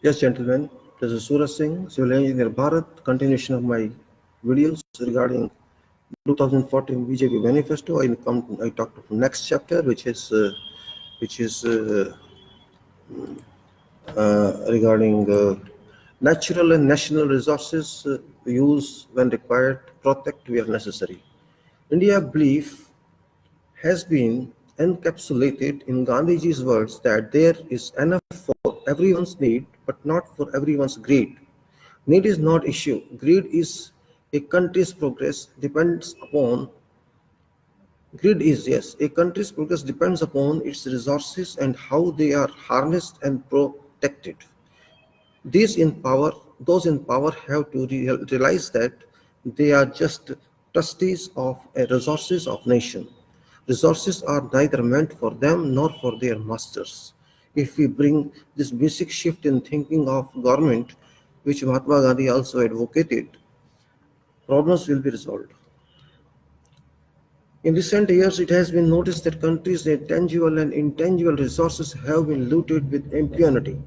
Yes, gentlemen, this is Suraj Singh, Civil Engineer Bharat, continuation of my videos regarding 2014 BJP Manifesto. I talked of next chapter, which is regarding natural and national resources use when required, protect where necessary. India belief has been encapsulated in Gandhiji's words that there is enough for everyone's need, but not for everyone's greed. Need is not issue. Greed is a country's progress depends upon greed is yes. A country's progress depends upon its resources and how they are harnessed and protected. Those in power have to realize that they are just trustees of a resources of nation. Resources are neither meant for them nor for their masters. If we bring this basic shift in thinking of government, which Mahatma Gandhi also advocated, problems will be resolved. In recent years, it has been noticed that countries' tangible and intangible resources have been looted with impunity.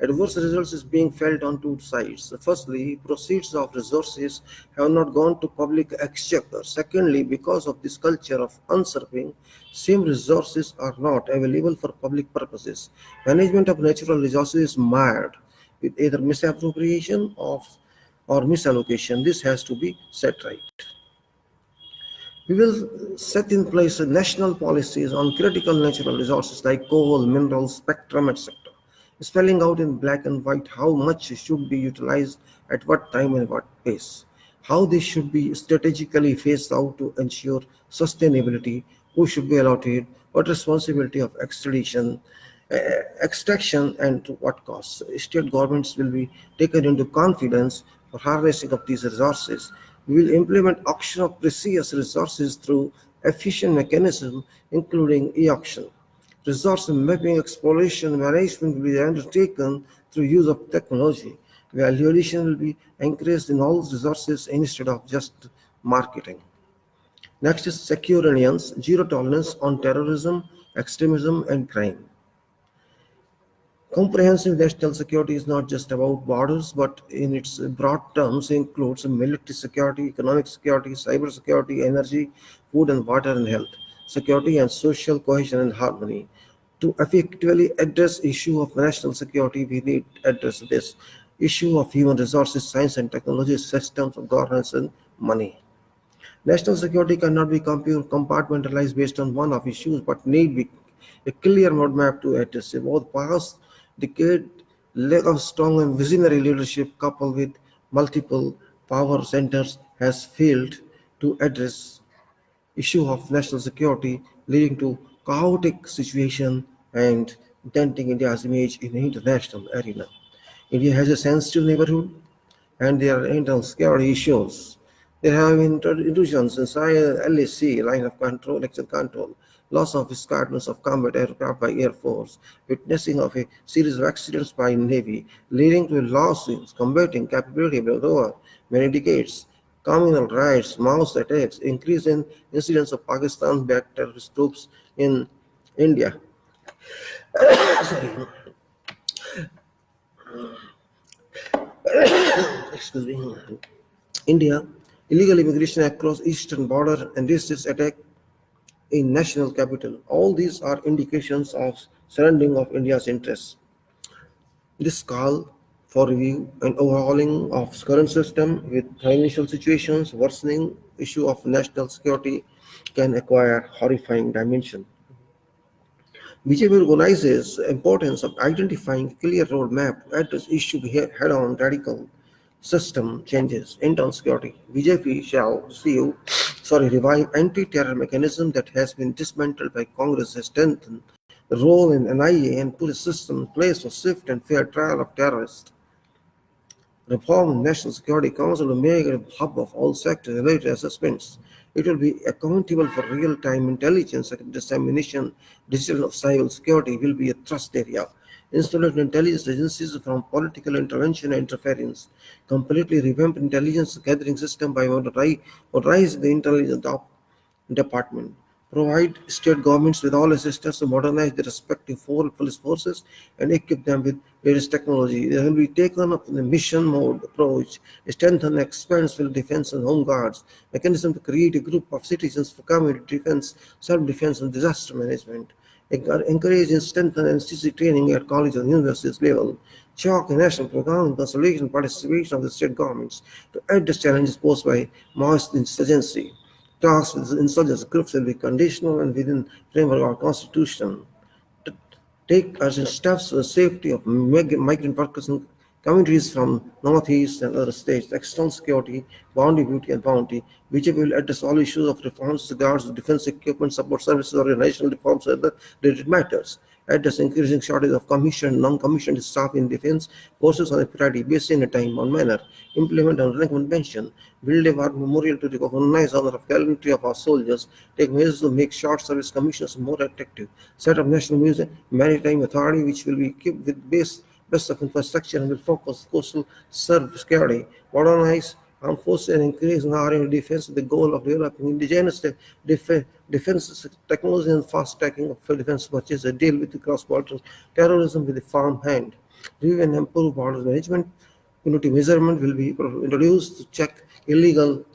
Adverse results is being felt on two sides. Firstly, proceeds of resources have not gone to public exchequer. Secondly, because of this culture of usurping, same resources are not available for public purposes. Management of natural resources is mired with either misappropriation of or misallocation. This has to be set right. We will set in place national policies on critical natural resources like coal, minerals, spectrum, etc., spelling out in black and white how much should be utilized at what time and what pace, how they should be strategically phased out to ensure sustainability, who should be allotted, what responsibility of extraction, and to what cost. State governments will be taken into confidence for harvesting of these resources. We will implement auction of precious resources through efficient mechanism, including e-auction. Resource mapping, exploration, management will be undertaken through use of technology. Valuation will be encouraged in all resources instead of just marketing. Next is secure Indians, zero tolerance on terrorism, extremism, and crime. Comprehensive national security is not just about borders, but in its broad terms includes military security, economic security, cyber security, energy, food and water and health, security and social cohesion and harmony. To effectively address issue of national security, we need to address this issue of human resources, science and technology, systems of governance and money. National security cannot be compartmentalized based on one of issues, but need be a clear roadmap to address it. Both past decade lack of strong and visionary leadership coupled with multiple power centers has failed to address issue of national security, leading to chaotic situation and denting India's image in the international arena. India has a sensitive neighborhood and there are internal security issues. There have been intrusions inside LAC, line of control, action control, loss of escadrons of combat aircraft by Air Force, witnessing of a series of accidents by Navy, leading to a loss in combating capability over many decades, communal riots, Maoist attacks, increase in incidents of Pakistan-backed terrorist groups in India. Excuse me. India, illegal immigration across eastern border and racist attack in national capital. All these are indications of surrendering of India's interests. This call for review and overhauling of current system with financial situations worsening issue of national security can acquire horrifying dimension. BJP recognizes the importance of identifying a clear roadmap to address issue head-on radical system changes, internal security. BJP shall revive anti-terror mechanism that has been dismantled by Congress, has strengthened the role in NIA and put a system in place for swift and fair trial of terrorists. Reform National Security Council will make it a hub of all sector-related assessments. It will be accountable for real-time intelligence dissemination. Digital cyber security will be a thrust area. Insulate intelligence agencies from political intervention and interference. Completely revamp intelligence gathering system by modernizing the intelligence department. provide state governments with all assistance to modernize their respective foreign police forces and equip them with various technology. They will be taken up in a mission mode approach, strengthen and expand civil defense and home guards, mechanism to create a group of citizens for community defense, self-defense and disaster management. Encourage and strengthen NCC training at college and universities level. Chalk a national program and consolidation participation of the state governments to address challenges posed by Maoist insurgency. Talks with insurgents groups will be conditional and within framework of our constitution. To take urgent steps for the safety of migrant workers and communities from northeast and other states, external security, boundary beauty and bounty. BJP will address all issues of reforms, regards to defense equipment, support services, organizational reforms, and other related matters. Address increasing shortage of commissioned, non-commissioned staff in defense forces on a priority basis in a time-bound manner. Implement and rank convention. Build a war memorial to recognize honor of gallantry of our soldiers. Take measures to make short service commissions more attractive. Set up national museum, maritime authority which will be equipped with best of infrastructure and will focus coastal serve security. Modernize armed forces and increase in army defense with the goal of developing indigenous defense technology and fast tracking of defense purchase. A deal with the cross-border terrorism with a firm hand. Review and improve border management. Unity measurement will be introduced to check illegal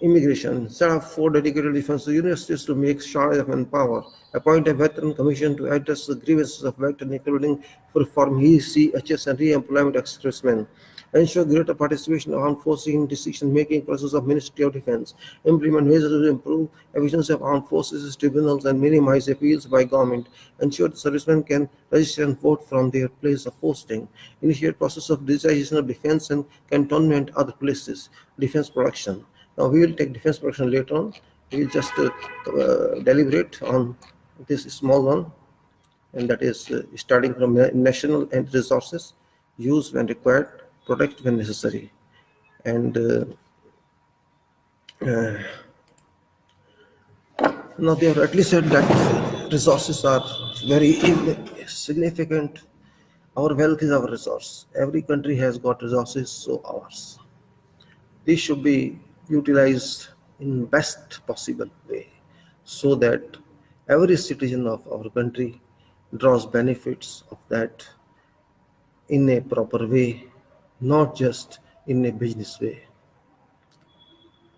immigration. Set up 4 dedicated defense universities to make shortage of manpower. Appoint a veteran commission to address the grievances of veterans, including for reform ECHS and re-employment ex-servicemen. Ensure greater participation of armed forces in decision-making process of Ministry of Defense. Implement measures to improve efficiency of armed forces tribunals and minimize appeals by government. Ensure the servicemen can register and vote from their place of posting. Initiate process of digitization of defense and cantonment other places. Defense production. Now we will take defense production later on. We will just deliberate on this small one, and that is starting from national and resources, use when required, protect when necessary. And now they have rightly said that resources are very significant. Our wealth is our resource. Every country has got resources, so ours. These should be utilized in best possible way so that every citizen of our country draws benefits of that in a proper way, not just in a business way.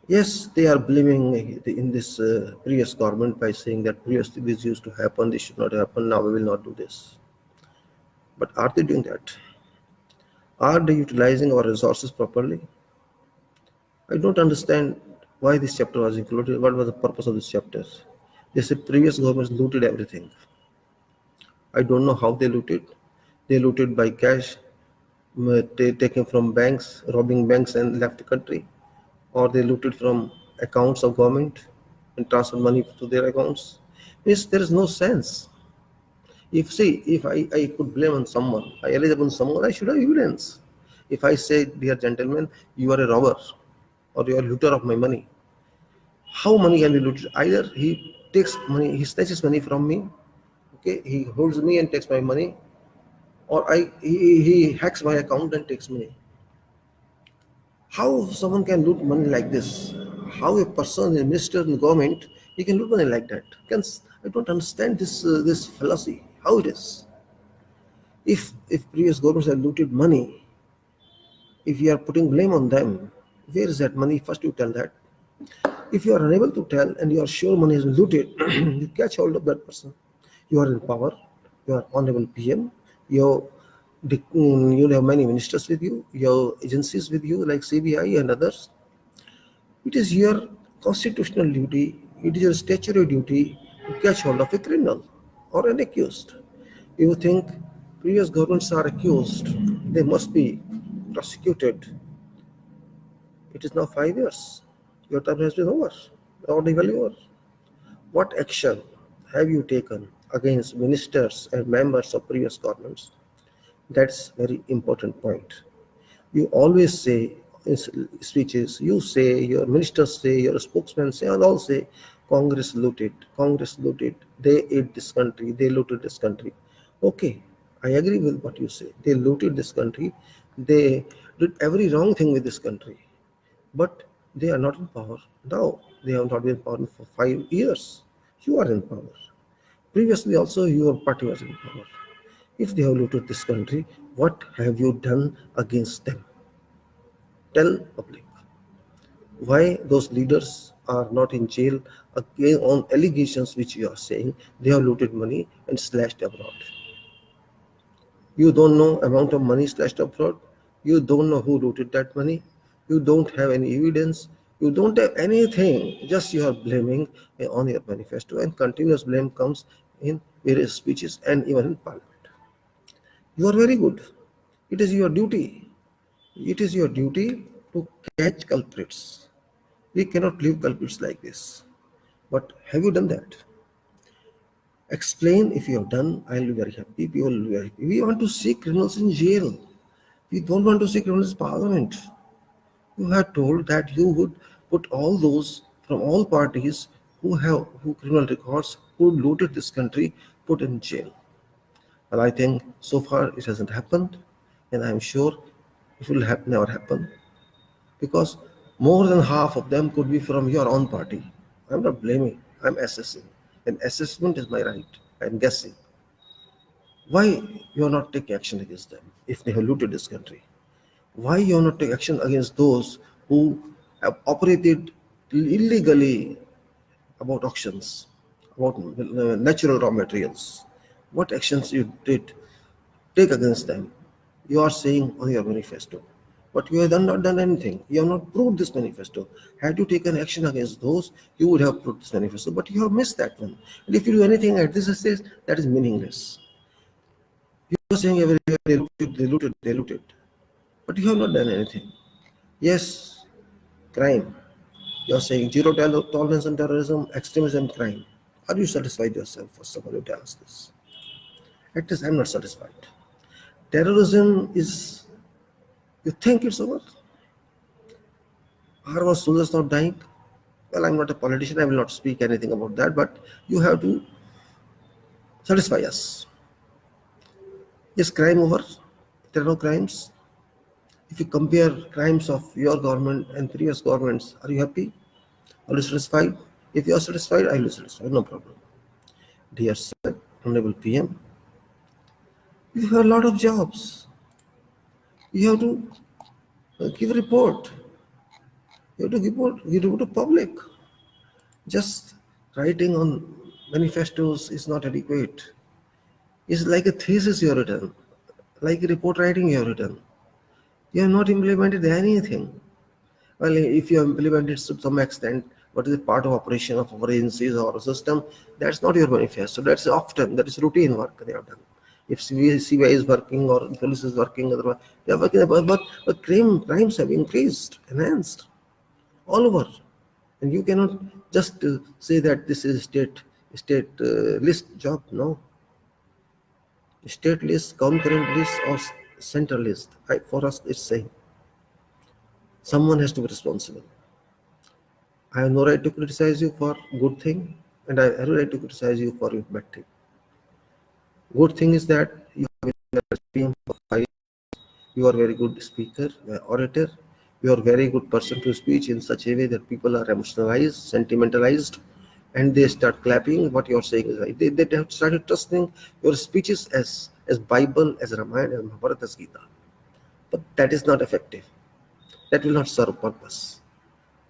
Yes, they are blaming in this previous government by saying that previously this used to happen, this should not happen, now we will not do this. But are they doing that? Are they utilizing our resources properly? I don't understand why this chapter was included. What was the purpose of this chapter? They said previous governments looted everything. I don't know how they looted. They looted by cash, taken from banks, robbing banks and left the country, or they looted from accounts of government and transferred money to their accounts. Means there is no sense. If I could blame on someone, I allege upon someone, I should have evidence. If I say, dear gentleman, you are a robber or you are a looter of my money, how money can be looted? Either he takes money, he snatches money from me, okay, he holds me and takes my money, or he hacks my account and takes money. How someone can loot money like this? How a person, a minister in government, he can loot money like that? I don't understand this philosophy. How it is? If previous governments have looted money, if you are putting blame on them, where is that money? First you tell that. If you are unable to tell and you are sure money has been looted, you catch hold of that person. You are in power. You are honorable PM. You have many ministers with you. Your agencies with you like CBI and others. It is your constitutional duty. It is your statutory duty to catch hold of a criminal or an accused. You think previous governments are accused, they must be prosecuted. It is now 5 years. Your term has been over, or even over. What action have you taken against ministers and members of previous governments? That's very important point. You always say in speeches, you say, your ministers say, your spokesmen say, and all say, Congress looted, they ate this country, they looted this country. Okay, I agree with what you say. They looted this country, they did every wrong thing with this country. But they are not in power now. They have not been in power for 5 years. You are in power. Previously also your party was in power. If they have looted this country, what have you done against them? Tell public. Why those leaders are not in jail again on allegations which you are saying they have looted money and slashed abroad. You don't know amount of money slashed abroad. You don't know who looted that money. You don't have any evidence. You don't have anything. Just you are blaming on your manifesto, and continuous blame comes in various speeches and even in parliament. You are very good. It is your duty. It is your duty to catch culprits. We cannot leave culprits like this. But have you done that? Explain if you have done. I'll be very happy. People will be very happy. We want to see criminals in jail. We don't want to see criminals in parliament. You had told that you would put all those from all parties who criminal records, who looted this country, put in jail. Well, I think so far it hasn't happened, and I'm sure it will never happen because more than half of them could be from your own party. I'm not blaming, I'm assessing. And assessment is my right. I'm guessing. Why you are not taking action against them if they have looted this country? Why you are not taking action against those who have operated illegally about auctions, about natural raw materials? What actions you did take against them? You are saying on your manifesto. But you have not done anything. You have not proved this manifesto. Had you taken action against those, you would have proved this manifesto. But you have missed that one. And if you do anything at this stage, that is meaningless. You are saying everywhere they looted, they looted, they looted. But you have not done anything. Yes, crime. You are saying zero tolerance on terrorism, extremism, crime. Are you satisfied yourself? First of all, you tell us this. At least I'm not satisfied. Terrorism is, you think it's over? Are our soldiers not dying? Well, I'm not a politician, I will not speak anything about that, but you have to satisfy us. Is crime over? There are no crimes. If you compare crimes of your government and previous governments, are you happy? Are you satisfied? If you are satisfied, I will be satisfied, no problem. Dear sir, Honorable PM, you have a lot of jobs. You have to give a report. You have to give report to public. Just writing on manifestos is not adequate. It's like a thesis you have written, like a report writing you have written. You have not implemented anything. Well, if you have implemented to some extent, what is a part of operation of our agencies or a system, that's not your manifesto. That's often, that is routine work they have done. If CBI is working or police is working, otherwise they are working, but crimes have increased, enhanced, all over. And you cannot just say that this is state list job. No, state list, concurrent list, or central list. For us, it's same. Someone has to be responsible. I have no right to criticize you for good thing, and I have no right to criticize you for your bad thing. Good thing is that you have been a PM for 5 years. You are a very good speaker, orator. You are a very good person to speak in such a way that people are emotionalized, sentimentalized, and they start clapping. What you are saying is right. They have started trusting your speeches as Bible, as Ramayana, as Bharat, as Gita. But that is not effective. That will not serve purpose.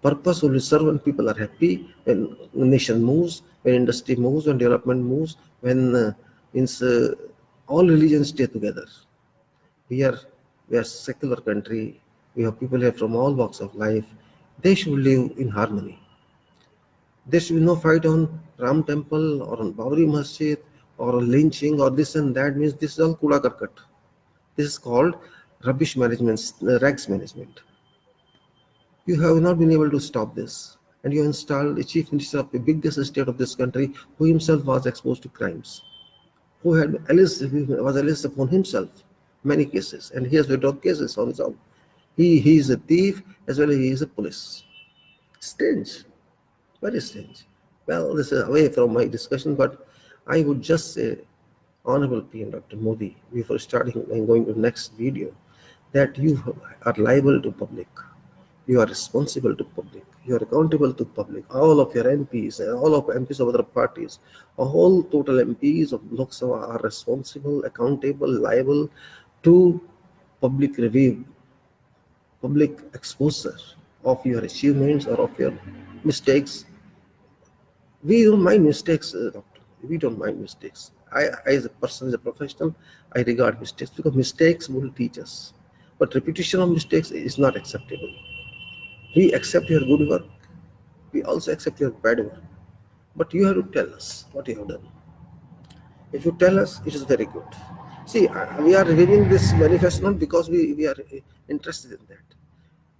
Purpose will serve when people are happy, when nation moves, when industry moves, when development moves, when all religions stay together. We are secular country. We have people here from all walks of life. They should live in harmony. There should be no fight on Ram Temple or on Babri Masjid or on lynching or this and that. Means this is all kula karkat. This is called rubbish management, rags management. You have not been able to stop this, and you installed a chief minister of the biggest state of this country who himself was exposed to crimes, who was alleged upon himself many cases, and he has withdrawn cases on his own. He is a thief as well as he is a police. Strange, very strange. Well, this is away from my discussion, but I would just say, Honorable PM Dr. Modi, before starting and going to the next video, that you are liable to public. You are responsible to public. You are accountable to public. All of your MPs and all of MPs of other parties, all total MPs of Lok Sabha are responsible, accountable, liable to public review, public exposure of your achievements or of your mistakes. We don't mind mistakes, doctor. We don't mind mistakes. I, as a person, as a professional, I regard mistakes because mistakes will teach us. But repetition of mistakes is not acceptable. We accept your good work. We also accept your bad work. But you have to tell us what you have done. If you tell us, it is very good. See, we are reviewing this manifesto not because we are interested in that.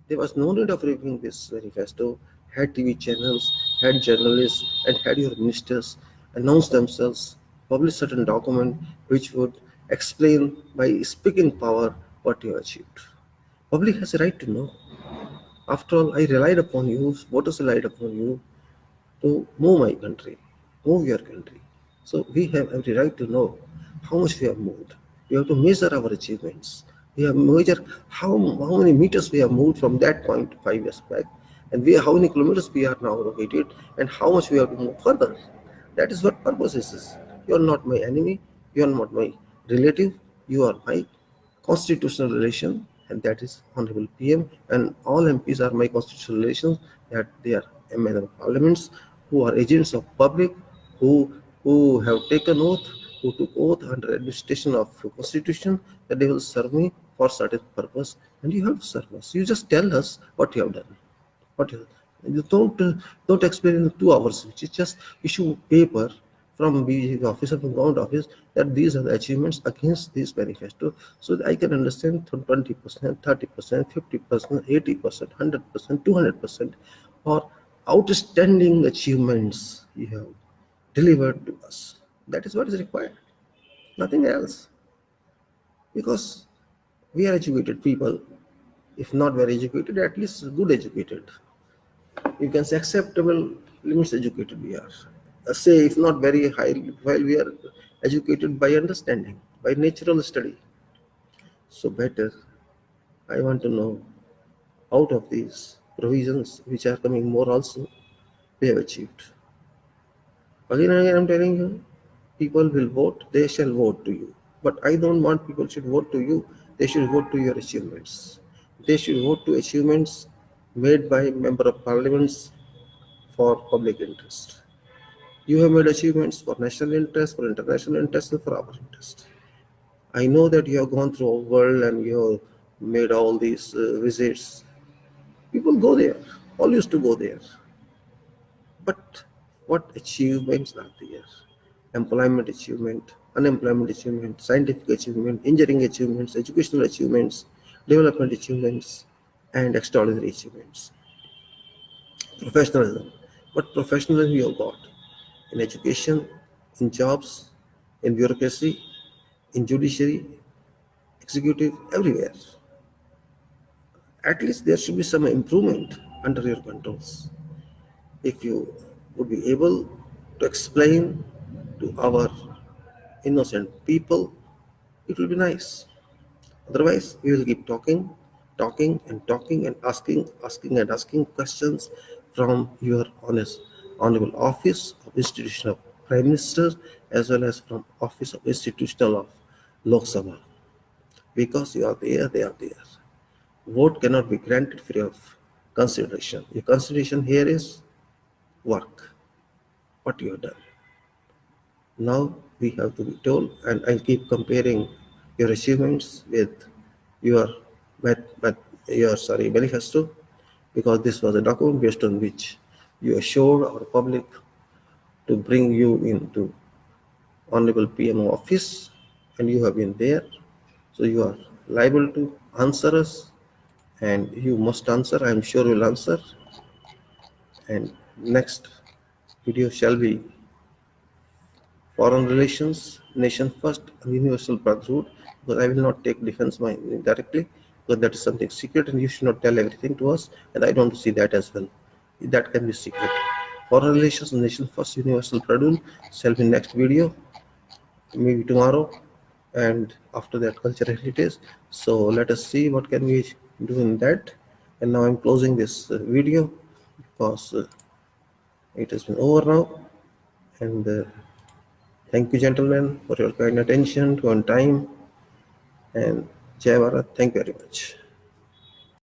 There was no need of reviewing this manifesto. Had TV channels, had journalists, and had your ministers announce themselves, publish certain document which would explain by speaking power what you achieved. Public has a right to know. After all, I relied upon you, voters relied upon you to move my country, move your country. So we have every right to know how much we have moved. We have to measure our achievements. We have measure how many meters we have moved from that point 5 years back, and how many kilometers we are now located, and how much we have to move further. That is what purpose is. You are not my enemy. You are not my relative. You are my constitutional relation, and that is Honorable PM, and all MPs are my constitutional relations, that they are members of parliaments who are agents of public, who have taken oath, who took oath under administration of constitution that they will serve me for certain purpose, and you have to serve us. You just tell us what you have done. What you don't explain in 2 hours. You just issue paper from BJP office or from government office that these are the achievements against this manifesto, so that I can understand 20%, 30%, 50%, 80%, 100%, 200%, or outstanding achievements you have delivered to us. That is what is required. Nothing else. Because we are educated people. If not very educated, at least good educated. You can say acceptable limits educated we are. Say if not very high, while we are educated by understanding, by natural study. So better, I want to know, out of these provisions which are coming more also, we have achieved. Again and again I'm telling you, people will vote, they shall vote to you. But I don't want people should vote to you, they should vote to your achievements. They should vote to achievements made by member of parliaments for public interest. You have made achievements for national interest, for international interest, and for our interest. I know that you have gone through a world and you have made all these visits. People go there, all used to go there. But what achievements are there? Employment achievement, unemployment achievement, scientific achievement, engineering achievements, educational achievements, development achievements, and extraordinary achievements. Professionalism. What professionalism you have got? In education, in jobs, in bureaucracy, in judiciary, executive, everywhere. At least there should be some improvement under your controls. If you would be able to explain to our innocent people, it will be nice. Otherwise, we will keep talking, talking and talking and asking questions from your honest, honorable office of institution of Prime Minister, as well as from office of institutional of Lok Sabha. Because you are there, they are there. Vote cannot be granted free of consideration. Your consideration here is work, what you have done. Now we have to be told, and I'll keep comparing your achievements with your manifesto, because this was a document based on which you assured our public to bring you into Honorable PM office, and you have been there. So you are liable to answer us, and you must answer. I am sure you will answer. And next video shall be foreign relations, nation first, and universal brotherhood. Because I will not take defense directly, because that is something secret, and you should not tell everything to us. And I don't see that as well. That can be secret. Foreign relations, nation first, universal brotherhood shall be next video, maybe tomorrow, and after that cultural heritage. So let us see what can we do in that. And now I'm closing this video because it has been over now. And thank you, gentlemen, for your kind attention to on time. And Jai Bharat. Thank you very much.